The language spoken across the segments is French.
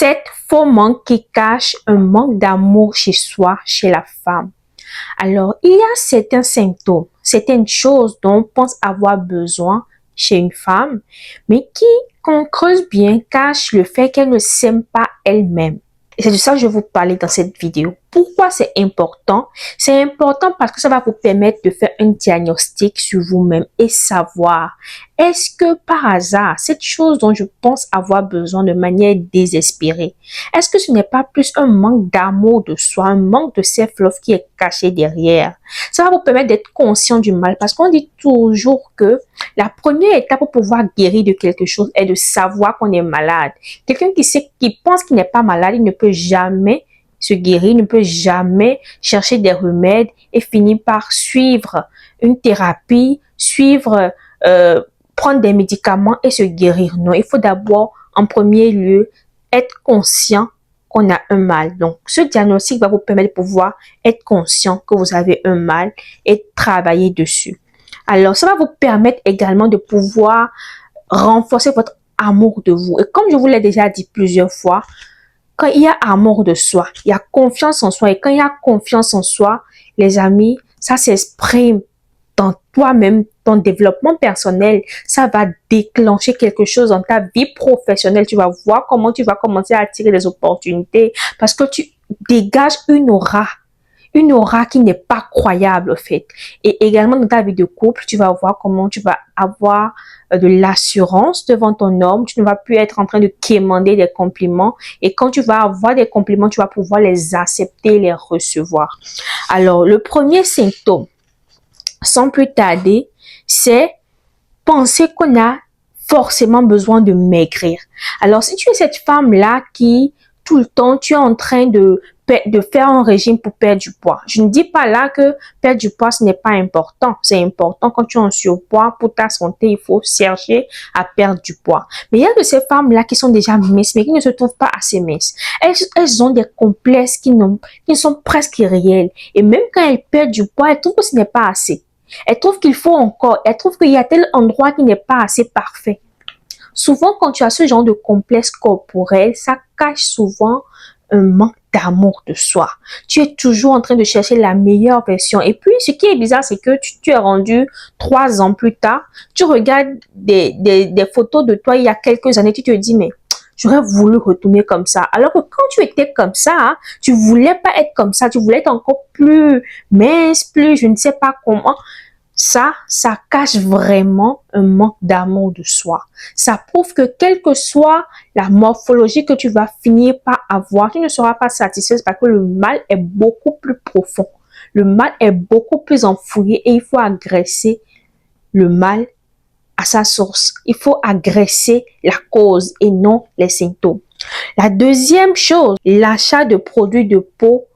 7 faux manques qui cachent un manque d'amour chez soi, chez la femme. Alors, il y a certains symptômes, certaines choses dont on pense avoir besoin chez une femme, mais qui, quand on creuse bien, cachent le fait qu'elle ne s'aime pas elle-même. Et c'est de ça que je vais vous parler dans cette vidéo. Pourquoi c'est important? C'est important parce que ça va vous permettre de faire un diagnostic sur vous-même et savoir, est-ce que par hasard, cette chose dont je pense avoir besoin de manière désespérée, est-ce que ce n'est pas plus un manque d'amour de soi, un manque de self-love qui est caché derrière? Ça va vous permettre d'être conscient du mal parce qu'on dit toujours que la première étape pour pouvoir guérir de quelque chose est de savoir qu'on est malade. Quelqu'un qui pense qu'il n'est pas malade, il ne peut jamais se guérir, ne peut jamais chercher des remèdes et finir par suivre une thérapie, prendre des médicaments et se guérir. Non, il faut d'abord, en premier lieu, être conscient qu'on a un mal. Donc, ce diagnostic va vous permettre de pouvoir être conscient que vous avez un mal et travailler dessus. Alors, ça va vous permettre également de pouvoir renforcer votre amour de vous. Et comme je vous l'ai déjà dit plusieurs fois, quand il y a amour de soi, il y a confiance en soi. Et quand il y a confiance en soi, les amis, ça s'exprime dans toi-même, ton développement personnel. Ça va déclencher quelque chose dans ta vie professionnelle. Tu vas voir comment tu vas commencer à attirer des opportunités parce que tu dégages une aura qui n'est pas croyable au fait. Et également dans ta vie de couple, tu vas voir comment tu vas avoir de l'assurance devant ton homme. Tu ne vas plus être en train de quémander des compliments. Et quand tu vas avoir des compliments, tu vas pouvoir les accepter et les recevoir. Alors, le premier symptôme, sans plus tarder, c'est penser qu'on a forcément besoin de maigrir. Alors, si tu es cette femme-là qui, tout le temps, tu es en train de faire un régime pour perdre du poids. Je ne dis pas là que perdre du poids, ce n'est pas important. C'est important quand tu es en surpoids pour ta santé, il faut chercher à perdre du poids. Mais il y a de ces femmes-là qui sont déjà minces, mais qui ne se trouvent pas assez minces. Elles ont des complexes qui sont presque irréels. Et même quand elles perdent du poids, elles trouvent que ce n'est pas assez. Elles trouvent qu'il faut encore. Elles trouvent qu'il y a tel endroit qui n'est pas assez parfait. Souvent, quand tu as ce genre de complexe corporel, ça cache souvent un manque d'amour de soi. Tu es toujours en train de chercher la meilleure version. Et puis, ce qui est bizarre, c'est que tu es rendu 3 ans plus tard. Tu regardes des photos de toi il y a quelques années. Tu te dis, mais j'aurais voulu retourner comme ça. Alors que quand tu étais comme ça, hein, tu voulais pas être comme ça. Tu voulais être encore plus mince, plus je ne sais pas comment. Ça cache vraiment un manque d'amour de soi. Ça prouve que quelle que soit la morphologie que tu vas finir par avoir, tu ne seras pas satisfaite parce que le mal est beaucoup plus profond. Le mal est beaucoup plus enfoui et il faut agresser le mal à sa source. Il faut agresser la cause et non les symptômes. La deuxième chose, l'achat de produits de peau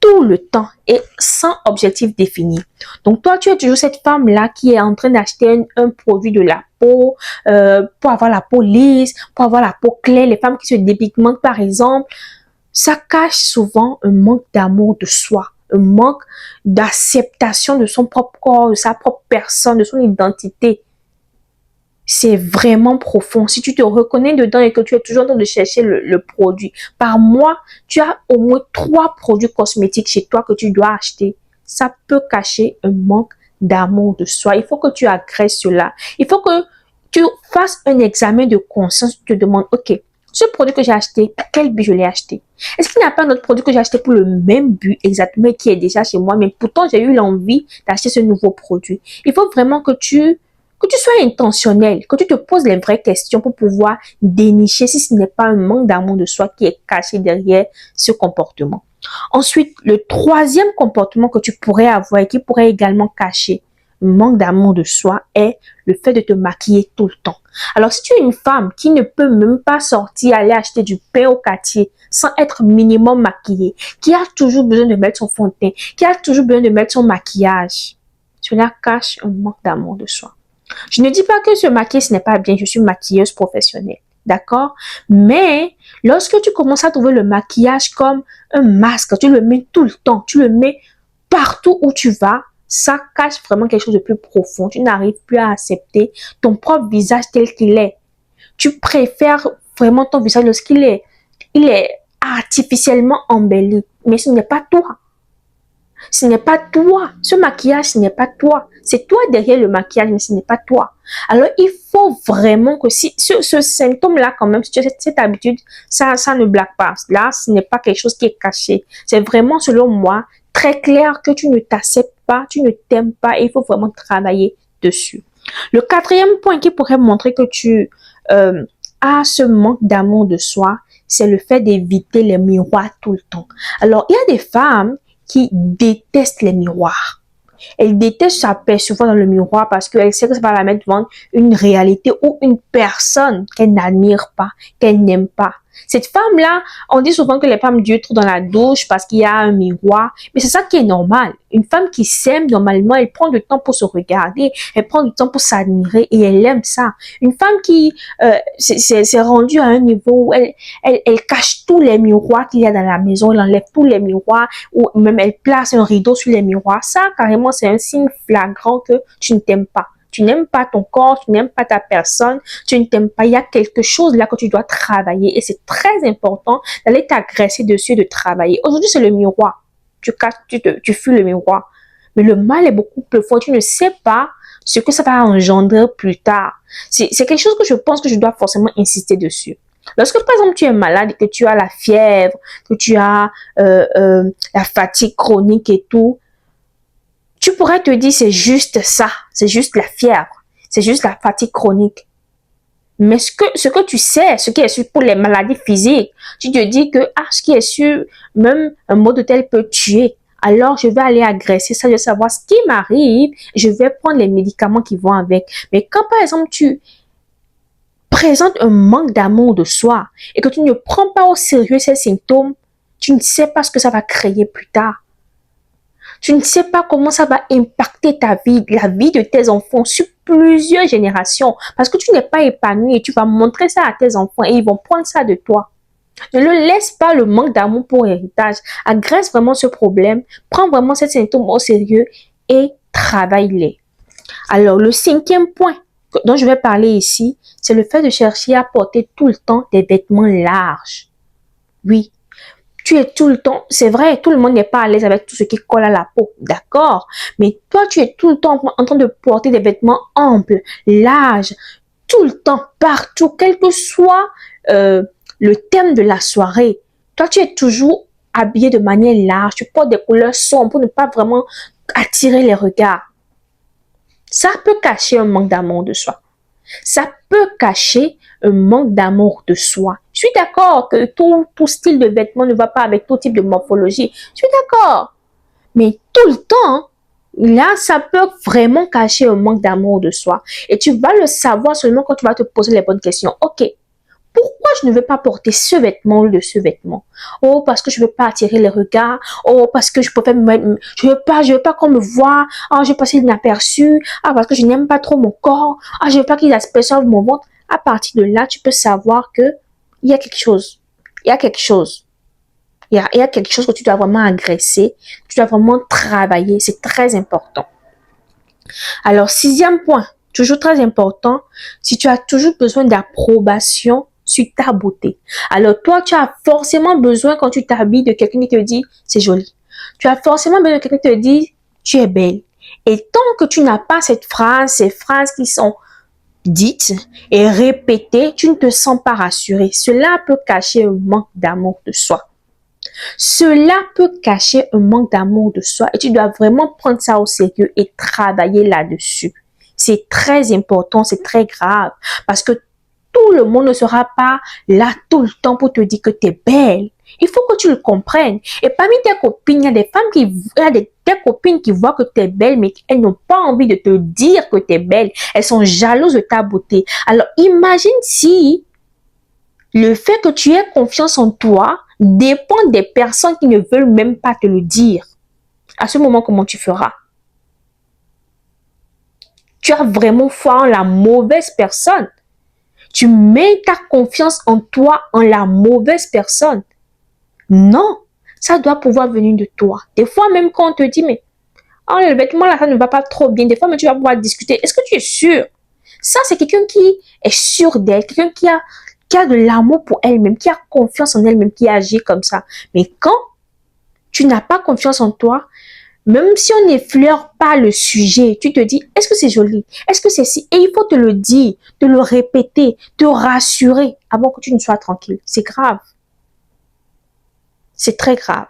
tout le temps et sans objectif défini. Donc, toi, tu es toujours cette femme-là qui est en train d'acheter un produit de la peau pour avoir la peau lisse, pour avoir la peau claire. Les femmes qui se dépigmentent, par exemple, ça cache souvent un manque d'amour de soi, un manque d'acceptation de son propre corps, de sa propre personne, de son identité. C'est vraiment profond. Si tu te reconnais dedans et que tu es toujours en train de chercher le produit, par mois, tu as au moins 3 produits cosmétiques chez toi que tu dois acheter. Ça peut cacher un manque d'amour de soi. Il faut que tu agresses cela. Il faut que tu fasses un examen de conscience. Tu te demandes, ok, ce produit que j'ai acheté, pour quel but je l'ai acheté? Est-ce qu'il n'y a pas un autre produit que j'ai acheté pour le même but exactement qui est déjà chez moi, mais pourtant j'ai eu l'envie d'acheter ce nouveau produit? Il faut vraiment que tu sois intentionnel, que tu te poses les vraies questions pour pouvoir dénicher si ce n'est pas un manque d'amour de soi qui est caché derrière ce comportement. Ensuite, le troisième comportement que tu pourrais avoir et qui pourrait également cacher un manque d'amour de soi est le fait de te maquiller tout le temps. Alors, si tu es une femme qui ne peut même pas sortir, aller acheter du pain au quartier sans être minimum maquillée, qui a toujours besoin de mettre son fond de teint, qui a toujours besoin de mettre son maquillage, cela cache un manque d'amour de soi. Je ne dis pas que se maquiller, ce n'est pas bien. Je suis maquilleuse professionnelle. D'accord? Mais lorsque tu commences à trouver le maquillage comme un masque, tu le mets tout le temps, tu le mets partout où tu vas, ça cache vraiment quelque chose de plus profond. Tu n'arrives plus à accepter ton propre visage tel qu'il est. Tu préfères vraiment ton visage lorsqu'il est il est artificiellement embelli. Mais ce n'est pas toi. Ce n'est pas toi. Ce maquillage, ce n'est pas toi. C'est toi derrière le maquillage, mais ce n'est pas toi. Alors, il faut vraiment que si ce symptôme-là, quand même, si tu as cette habitude, ça ne blague pas. Là, ce n'est pas quelque chose qui est caché. C'est vraiment, selon moi, très clair que tu ne t'acceptes pas, tu ne t'aimes pas et il faut vraiment travailler dessus. Le quatrième point qui pourrait montrer que tu as ce manque d'amour de soi, c'est le fait d'éviter les miroirs tout le temps. Alors, il y a des femmes qui détestent les miroirs. Elle déteste s'apercevoir dans le miroir parce qu'elle sait que ça va la mettre devant une réalité ou une personne qu'elle n'admire pas, qu'elle n'aime pas. Cette femme-là, on dit souvent que les femmes Dieu trop dans la douche parce qu'il y a un miroir, mais c'est ça qui est normal. Une femme qui s'aime, normalement, elle prend du temps pour se regarder, elle prend du temps pour s'admirer et elle aime ça. Une femme qui s'est rendue à un niveau où elle cache tous les miroirs qu'il y a dans la maison, elle enlève tous les miroirs ou même elle place un rideau sur les miroirs. Ça, carrément, c'est un signe flagrant que tu ne t'aimes pas. Tu n'aimes pas ton corps, tu n'aimes pas ta personne, tu ne t'aimes pas. Il y a quelque chose là que tu dois travailler et c'est très important d'aller t'agresser dessus et de travailler. Aujourd'hui, c'est le miroir. Tu caches, tu fuis le miroir. Mais le mal est beaucoup plus fort. Tu ne sais pas ce que ça va engendrer plus tard. C'est quelque chose que je pense que je dois forcément insister dessus. Lorsque, par exemple, tu es malade et que tu as la fièvre, que tu as la fatigue chronique et tout, tu pourrais te dire, c'est juste ça, c'est juste la fièvre, c'est juste la fatigue chronique. Mais ce que tu sais, ce qui est sûr pour les maladies physiques, tu te dis que, ce qui est sûr, même un mot de tel peut tuer. Alors, je vais aller agresser ça, je vais savoir ce qui m'arrive, je vais prendre les médicaments qui vont avec. Mais quand, par exemple, tu présentes un manque d'amour de soi et que tu ne prends pas au sérieux ces symptômes, tu ne sais pas ce que ça va créer plus tard. Tu ne sais pas comment ça va impacter ta vie, la vie de tes enfants sur plusieurs générations. Parce que tu n'es pas épanoui et tu vas montrer ça à tes enfants et ils vont prendre ça de toi. Ne le laisse pas le manque d'amour pour héritage. Agresse vraiment ce problème. Prends vraiment ces symptômes au sérieux et travaille-les. Alors, le cinquième point dont je vais parler ici, c'est le fait de chercher à porter tout le temps des vêtements larges. Oui. Tu es tout le temps, c'est vrai, tout le monde n'est pas à l'aise avec tout ce qui colle à la peau, d'accord? Mais toi, tu es tout le temps en train de porter des vêtements amples, larges, tout le temps, partout, quel que soit le thème de la soirée. Toi, tu es toujours habillé de manière large, tu portes des couleurs sombres pour ne pas vraiment attirer les regards. Ça peut cacher un manque d'amour de soi. Ça peut cacher un manque d'amour de soi. Je suis d'accord que tout style de vêtements ne va pas avec tout type de morphologie. Je suis d'accord. Mais tout le temps, là, ça peut vraiment cacher un manque d'amour de soi. Et tu vas le savoir seulement quand tu vas te poser les bonnes questions. Ok, pourquoi je ne veux pas porter ce vêtement ou de ce vêtement? Oh, parce que je ne veux pas attirer les regards. Oh, parce que je veux pas qu'on me voie. Ah, je veux passer inaperçu. Ah, parce que je n'aime pas trop mon corps. Ah, je veux pas qu'ils aperçoivent mon ventre. À partir de là, tu peux savoir que il y a quelque chose. Il y a quelque chose. Il y a quelque chose que tu dois vraiment agresser. Tu dois vraiment travailler. C'est très important. Alors, sixième point, toujours très important, si tu as toujours besoin d'approbation sur ta beauté. Alors, toi, tu as forcément besoin, quand tu t'habilles, de quelqu'un qui te dit, c'est joli. Tu as forcément besoin de quelqu'un qui te dit, tu es belle. Et tant que tu n'as pas ces phrases qui sont dites et répétées, tu ne te sens pas rassuré. Cela peut cacher un manque d'amour de soi. Cela peut cacher un manque d'amour de soi et tu dois vraiment prendre ça au sérieux et travailler là-dessus. C'est très important, c'est très grave parce que tout le monde ne sera pas là tout le temps pour te dire que tu es belle. Il faut que tu le comprennes. Et parmi tes copines, il y a des femmes tes copines qui voient que tu es belle, mais elles n'ont pas envie de te dire que tu es belle. Elles sont jalouses de ta beauté. Alors, imagine si le fait que tu aies confiance en toi dépend des personnes qui ne veulent même pas te le dire. À ce moment, comment tu feras? Tu as vraiment foi en la mauvaise personne. Tu mets ta confiance en toi, en la mauvaise personne. Non, ça doit pouvoir venir de toi. Des fois, même quand on te dit, mais le vêtement là, ça ne va pas trop bien. Des fois, mais tu vas pouvoir discuter. Est-ce que tu es sûr? Ça, c'est quelqu'un qui est sûr d'elle, quelqu'un qui a qui a de l'amour pour elle-même, qui a confiance en elle-même, qui agit comme ça. Mais quand tu n'as pas confiance en toi, même si on n'effleure pas le sujet, tu te dis, est-ce que c'est joli? Est-ce que c'est si? Et il faut te le dire, te le répéter, te rassurer avant que tu ne sois tranquille. C'est grave. C'est très grave.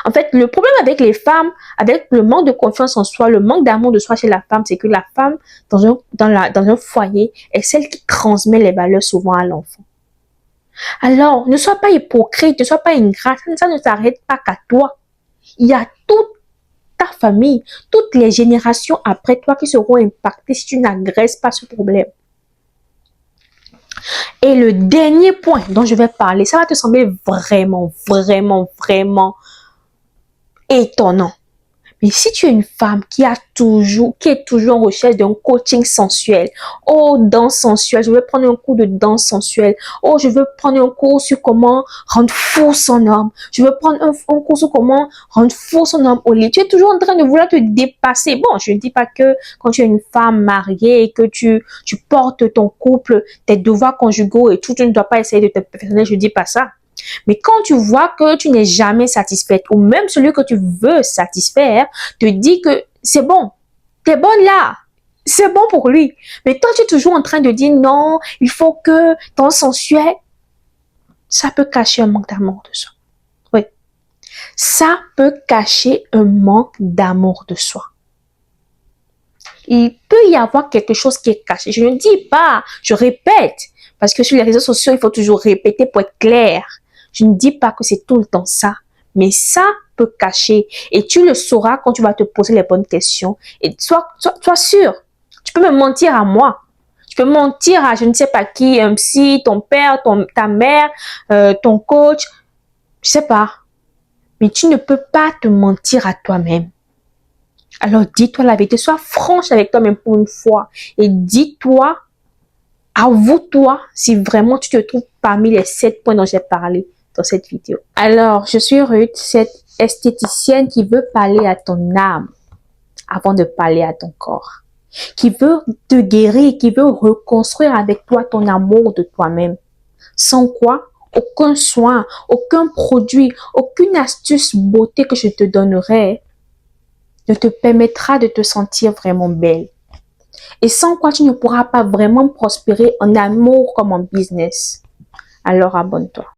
En fait, le problème avec les femmes, avec le manque de confiance en soi, le manque d'amour de soi chez la femme, c'est que la femme, dans un foyer, est celle qui transmet les valeurs souvent à l'enfant. Alors, ne sois pas hypocrite, ne sois pas ingrat, ça ne s'arrête pas qu'à toi. Il y a toute ta famille, toutes les générations après toi qui seront impactées si tu n'agresses pas ce problème. Et le dernier point dont je vais parler, ça va te sembler vraiment, vraiment, vraiment étonnant. Mais si tu es une femme qui est toujours en recherche d'un coaching sensuel, oh, danse sensuelle, je veux prendre un cours de danse sensuelle, oh, je veux prendre un cours sur comment rendre fou son homme, je veux prendre un cours sur comment rendre fou son homme au lit. Tu es toujours en train de vouloir te dépasser. Bon, je ne dis pas que quand tu es une femme mariée et que tu portes ton couple, tes devoirs conjugaux et tout, tu ne dois pas essayer de te perfectionner, je ne dis pas ça. Mais quand tu vois que tu n'es jamais satisfaite, ou même celui que tu veux satisfaire, te dit que c'est bon, t'es bonne là, c'est bon pour lui. Mais toi, tu es toujours en train de dire non, il faut que ton sensuel, ça peut cacher un manque d'amour de soi. Oui, ça peut cacher un manque d'amour de soi. Il peut y avoir quelque chose qui est caché. Je ne dis pas, je répète, parce que sur les réseaux sociaux, il faut toujours répéter pour être clair. Je ne dis pas que c'est tout le temps ça, mais ça peut cacher. Et tu le sauras quand tu vas te poser les bonnes questions. Et sois sûr. Tu peux me mentir à moi. Tu peux mentir à je ne sais pas qui, un psy, ton père, ta mère, ton coach. Je sais pas. Mais tu ne peux pas te mentir à toi-même. Alors dis-toi la vérité. Sois franche avec toi-même pour une fois. Et dis-toi, avoue-toi si vraiment tu te trouves parmi les 7 points dont j'ai parlé dans cette vidéo. Alors, je suis Ruth, cette esthéticienne qui veut parler à ton âme avant de parler à ton corps. Qui veut te guérir, qui veut reconstruire avec toi ton amour de toi-même. Sans quoi, aucun soin, aucun produit, aucune astuce beauté que je te donnerai ne te permettra de te sentir vraiment belle. Et sans quoi tu ne pourras pas vraiment prospérer en amour comme en business. Alors abonne-toi.